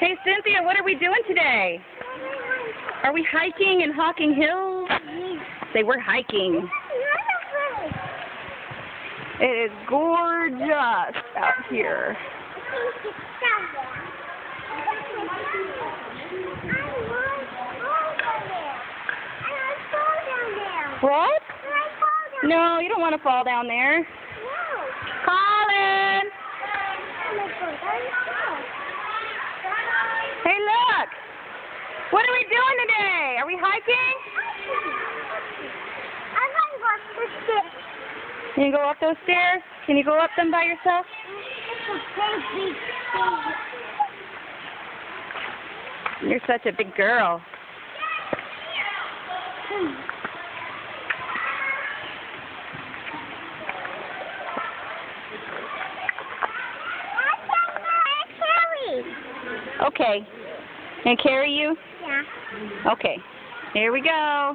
Hey, Cynthia, what are we doing today? Are we hiking in Hocking Hills? Say, we're hiking. It is gorgeous out here. What? No, you don't want to fall down there. Colin! Hey, look! What are we doing today? Are we hiking? I'm going to go up the stairs. Can you go up those stairs? Can you go up them by yourself? You're such a big girl. Okay. Can I carry you? Yeah. Okay. Here we go.